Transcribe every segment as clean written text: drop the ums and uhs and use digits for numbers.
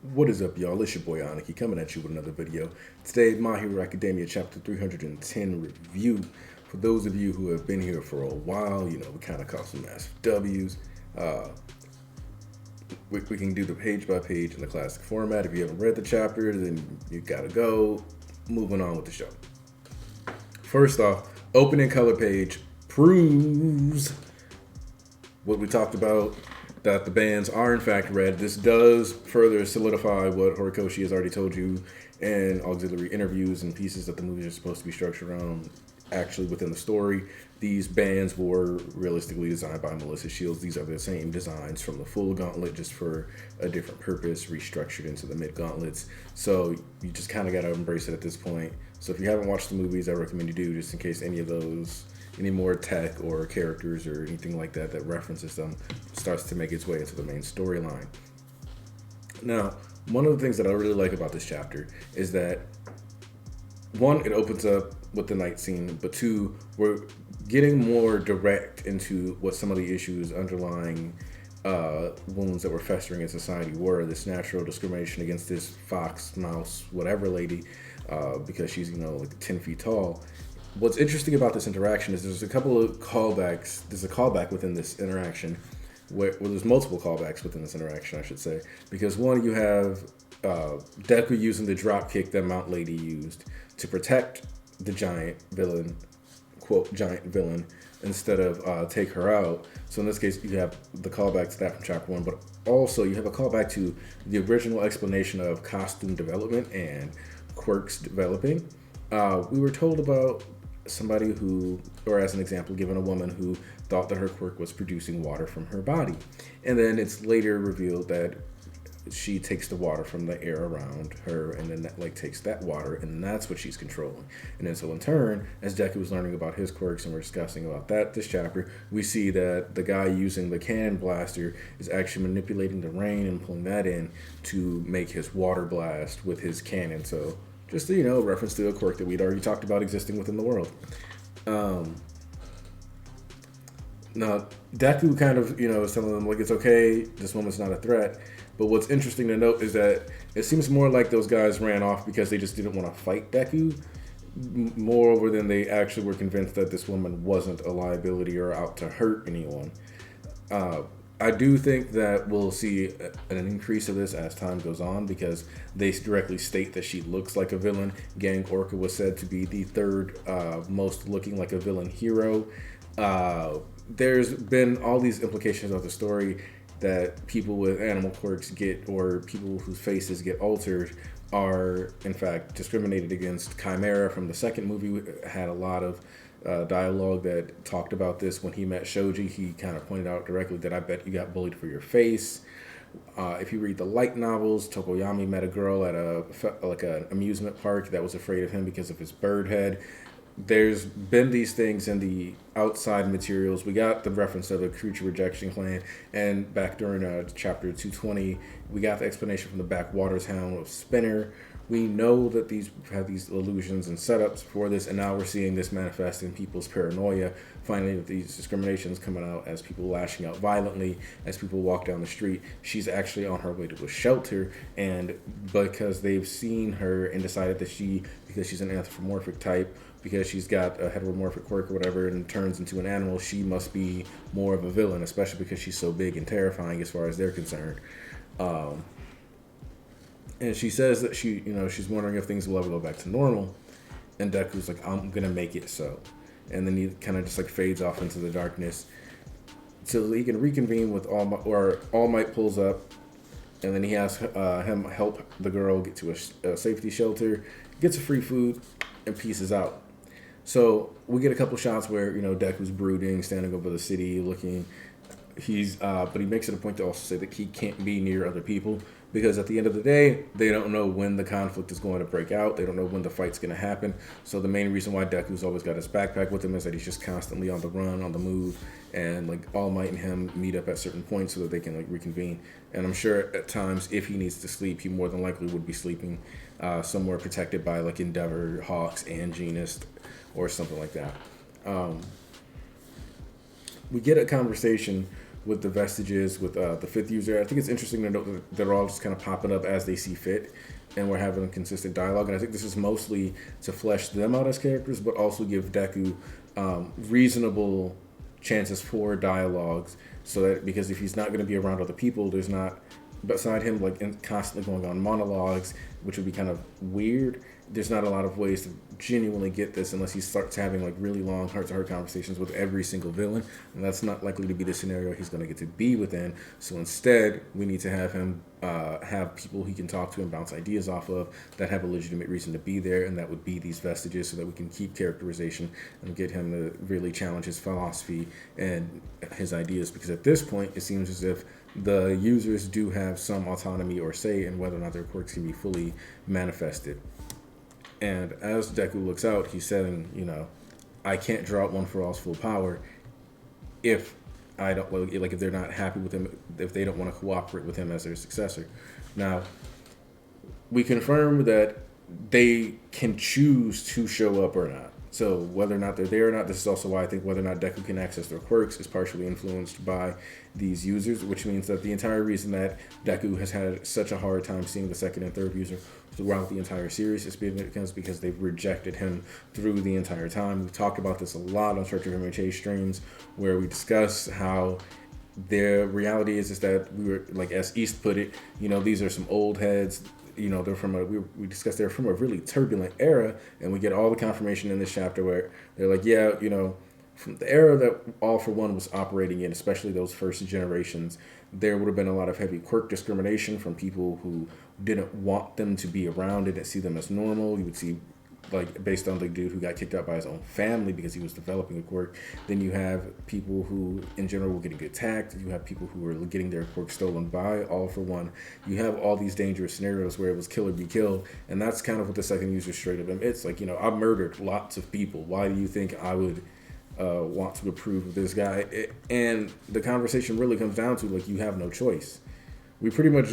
What is up, y'all? It's your boy Aniki coming at you with another video. Today, My Hero Academia Chapter 310 review. For those of you who have been here for a while, you know, we kind of caught some massive W's. We can do the page by page in the classic format. If you haven't read the chapter, then you gotta go. Moving on with the show. First off, opening color page proves what we talked about, that the bands are in fact red. This does further solidify what Horikoshi has already told you in auxiliary interviews and pieces that the movies are supposed to be structured around. Actually, within the story, these bands were realistically designed by Melissa Shields. These are the same designs from the full gauntlet, just for a different purpose, restructured into the mid gauntlets. So you just kind of got to embrace it at this point. So if you haven't watched the movies, I recommend you do, just in case any more tech or characters or anything like that that references them starts to make its way into the main storyline. Now, one of the things that I really like about this chapter is that, one, it opens up with the night scene, but two, we're getting more direct into what some of the issues underlying wounds that were festering in society were. This natural discrimination against this fox, mouse, whatever lady, because she's, like 10 feet tall. What's interesting about this interaction is there's a couple of callbacks. There's a callback within this interaction, where there's multiple callbacks within this interaction, I should say. Because one, you have Deku using the drop kick that Mount Lady used to protect the giant villain, quote, giant villain, instead of take her out. So in this case, you have the callback to that from chapter 1, but also you have a callback to the original explanation of costume development and quirks developing. We were told about somebody who, or as an example, given a woman who thought that her quirk was producing water from her body. And then it's later revealed that she takes the water from the air around her, and then that takes that water, and that's what she's controlling. And then so in turn, as Deku was learning about his quirks and we're discussing about that this chapter, we see that the guy using the cannon blaster is actually manipulating the rain and pulling that in to make his water blast with his cannon. So just a reference to a quirk that we'd already talked about existing within the world. Now, Deku kind of, is telling them, it's okay, this woman's not a threat. But what's interesting to note is that it seems more like those guys ran off because they just didn't want to fight Deku, moreover than they actually were convinced that this woman wasn't a liability or out to hurt anyone. I do think that we'll see an increase of this as time goes on, because they directly state that she looks like a villain. Gang Orca was said to be the third most looking like a villain hero. There's been all these implications of the story that people with animal quirks get, or people whose faces get altered, are in fact discriminated against. Chimera from the second movie had a lot of dialogue that talked about this. When he met Shoji, he kind of pointed out directly that, I bet you got bullied for your face. If you read the light novels, Tokoyami met a girl at an amusement park that was afraid of him because of his bird head. There's been these things in the outside materials. We got the reference of a creature rejection clan, and back during chapter 220, we got the explanation from the Backwaters Hound of Spinner. We know that these have these illusions and setups for this, and now we're seeing this manifest in people's paranoia. Finally, with these discriminations coming out as people lashing out violently, as people walk down the street. She's actually on her way to a shelter, and because they've seen her and decided that because she's an anthropomorphic type, because she's got a heteromorphic quirk or whatever and turns into an animal, she must be more of a villain, especially because she's so big and terrifying as far as they're concerned. And she says that she's wondering if things will ever go back to normal. And Deku's like, I'm going to make it so. And then he kind of just fades off into the darkness. So he can reconvene with All Might, or All Might pulls up. And then he has him help the girl get to a safety shelter, gets a free food, and pieces out. So we get a couple shots where, Deku's brooding, standing over the city, looking. But he makes it a point to also say that he can't be near other people, because at the end of the day, they don't know when the conflict is going to break out. They don't know when the fight's going to happen. So the main reason why Deku's always got his backpack with him is that he's just constantly on the run, on the move, and All Might and him meet up at certain points so that they can reconvene. And I'm sure at times, if he needs to sleep, he more than likely would be sleeping somewhere protected by Endeavor, Hawks, and Genist, or something like that. We get a conversation with the vestiges, with the fifth user. I think it's interesting to note that they're all just kind of popping up as they see fit, and we're having consistent dialogue. And I think this is mostly to flesh them out as characters, but also give Deku reasonable chances for dialogues, so that, because if he's not going to be around other people, there's not, beside him like constantly going on monologues, which would be kind of weird, there's not a lot of ways to genuinely get this unless he starts having like really long heart-to-heart conversations with every single villain, and that's not likely to be the scenario he's going to get to be within. So instead, we need to have him have people he can talk to and bounce ideas off of that have a legitimate reason to be there, and that would be these vestiges, so that we can keep characterization and get him to really challenge his philosophy and his ideas. Because at this point, it seems as if the users do have some autonomy or say in whether or not their quirks can be fully manifested. And as Deku looks out, he's saying, I can't draw out One for All's full power if I don't, like, if they're not happy with him, if they don't want to cooperate with him as their successor. Now, we confirm that they can choose to show up or not. So whether or not they're there or not, this is also why I think whether or not Deku can access their quirks is partially influenced by these users, which means that the entire reason that Deku has had such a hard time seeing the second and third user throughout the entire series is because they've rejected him through the entire time. We've talked about this a lot on Church of MHA streams, where we discuss how their reality is that we were, like as East put it, these are some old heads. They're from we discussed they're from a really turbulent era, and we get all the confirmation in this chapter where they're like, from the era that All for One was operating in, especially those first generations, there would have been a lot of heavy quirk discrimination from people who didn't want them to be around, didn't see them as normal. You would see, like, based on the dude who got kicked out by his own family because he was developing a quirk. Then you have people who, in general, were getting attacked. You have people who were getting their quirk stolen by All for One. You have all these dangerous scenarios where it was kill or be killed, and that's kind of what the second user straight up admits. Like, I murdered lots of people. Why do you think I would want to approve of this guy? And the conversation really comes down to, like, you have no choice. We pretty much,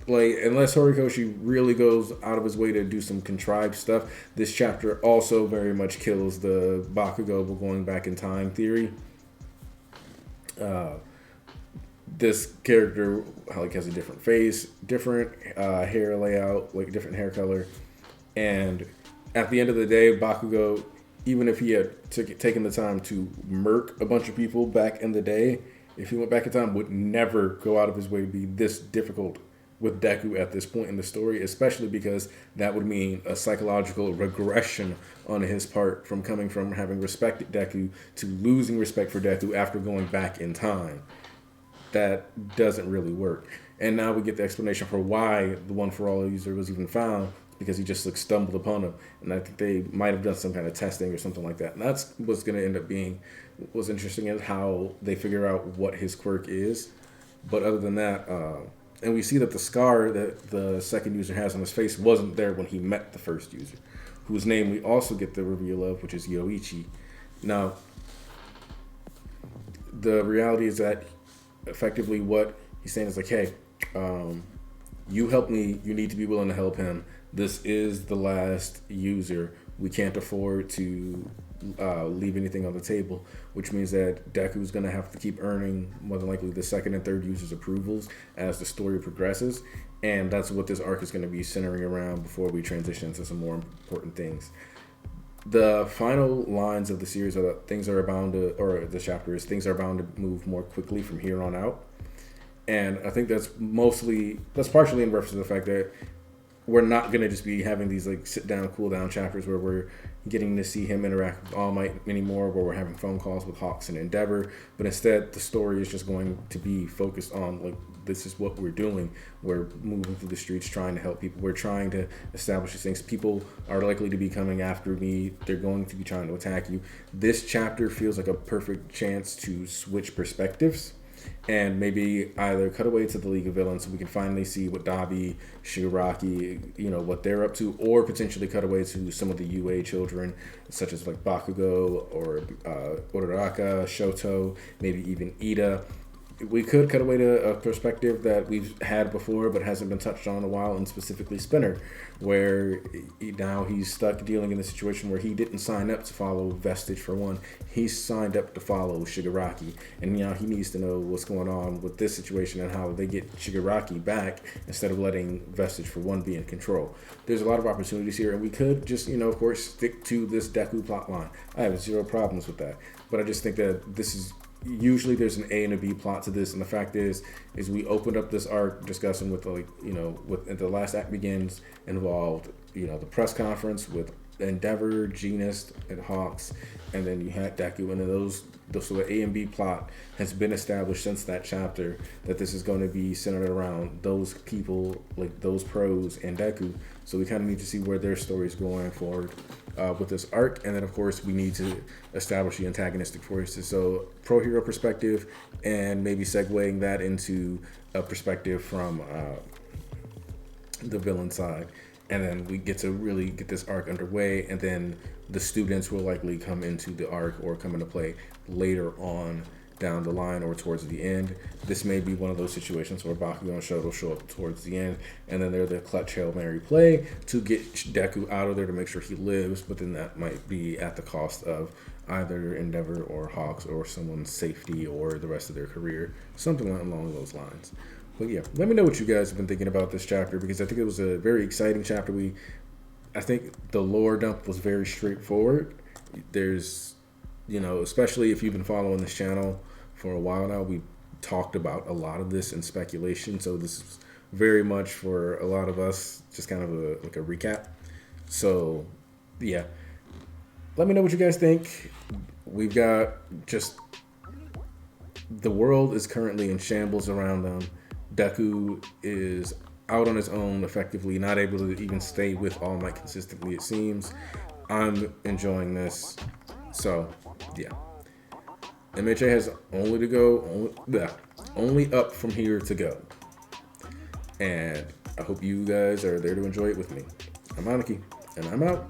unless Horikoshi really goes out of his way to do some contrived stuff, this chapter also very much kills the Bakugo going back in time theory. This character has a different face, different hair layout, different hair color, and at the end of the day, Bakugo, even if he had taken the time to murk a bunch of people back in the day, if he went back in time, would never go out of his way to be this difficult with Deku at this point in the story, especially because that would mean a psychological regression on his part, from coming from having respected Deku to losing respect for Deku after going back in time. That doesn't really work. And now we get the explanation for why the One for All user was even found, because he just stumbled upon him. And I think they might have done some kind of testing or something like that. And that's what's going to end up being what's interesting, is how they figure out what his quirk is. But other than that, and we see that the scar that the second user has on his face wasn't there when he met the first user, whose name we also get the reveal of, which is Yoichi. Now, the reality is that effectively what he's saying is like, hey, you helped me, you need to be willing to help him. This is the last user. We can't afford to leave anything on the table, which means that Deku's going to have to keep earning, more than likely, the second and third users' approvals as the story progresses. And that's what this arc is going to be centering around before we transition to some more important things. The final lines of the series are that things are bound to, or the chapter is, things are bound to move more quickly from here on out. And I think that's partially in reference to the fact that we're not going to just be having these sit down, cool down chapters where we're getting to see him interact with All Might anymore, where we're having phone calls with Hawks and Endeavor, but instead the story is just going to be focused on this is what we're doing. We're moving through the streets trying to help people. We're trying to establish these things. People are likely to be coming after me. They're going to be trying to attack you. This chapter feels like a perfect chance to switch perspectives and maybe either cut away to the League of Villains so we can finally see what Dabi, Shigaraki, what they're up to, or potentially cut away to some of the UA children, such as Bakugo or Uraraka, Shoto, maybe even Ida. we could cut away to a perspective that we've had before but hasn't been touched on in a while, and specifically Spinner, where now he's stuck dealing in a situation where he didn't sign up to follow Vestige for one. He signed up to follow Shigaraki, and now he needs to know what's going on with this situation and how they get Shigaraki back instead of letting Vestige for one be in control. There's a lot of opportunities here, and we could just, of course, stick to this Deku plot line. I have zero problems with that, but I just think that this is usually there's an A and a B plot to this, and the fact is we opened up this arc discussing with with the last act begins involved the press conference with Endeavor, Genus, and Hawks, and then you had Deku, and then so the A and B plot has been established since that chapter that this is going to be centered around those people, like those pros and Deku. So we kind of need to see where their story is going forward with this arc, and then of course we need to establish the antagonistic forces. So pro hero perspective, and maybe segueing that into a perspective from the villain side. And then we get to really get this arc underway, and then the students will likely come into the arc or come into play later on down the line or towards the end. This may be one of those situations where Bakugo and Shoto show up towards the end, and then they're the clutch Hail Mary play to get Deku out of there to make sure he lives, but then that might be at the cost of either Endeavor or Hawks or someone's safety or the rest of their career, something along those lines. But yeah, let me know what you guys have been thinking about this chapter, because I think it was a very exciting chapter. I think the lore dump was very straightforward. There's, especially if you've been following this channel for a while now, we talked about a lot of this in speculation. So this is very much for a lot of us, just kind of a recap. So yeah, let me know what you guys think. We've got the world is currently in shambles around them. Deku is out on his own, effectively not able to even stay with All Might consistently, it seems. I'm enjoying this. So, yeah. MHA has only up from here to go. And I hope you guys are there to enjoy it with me. I'm Aniki, and I'm out.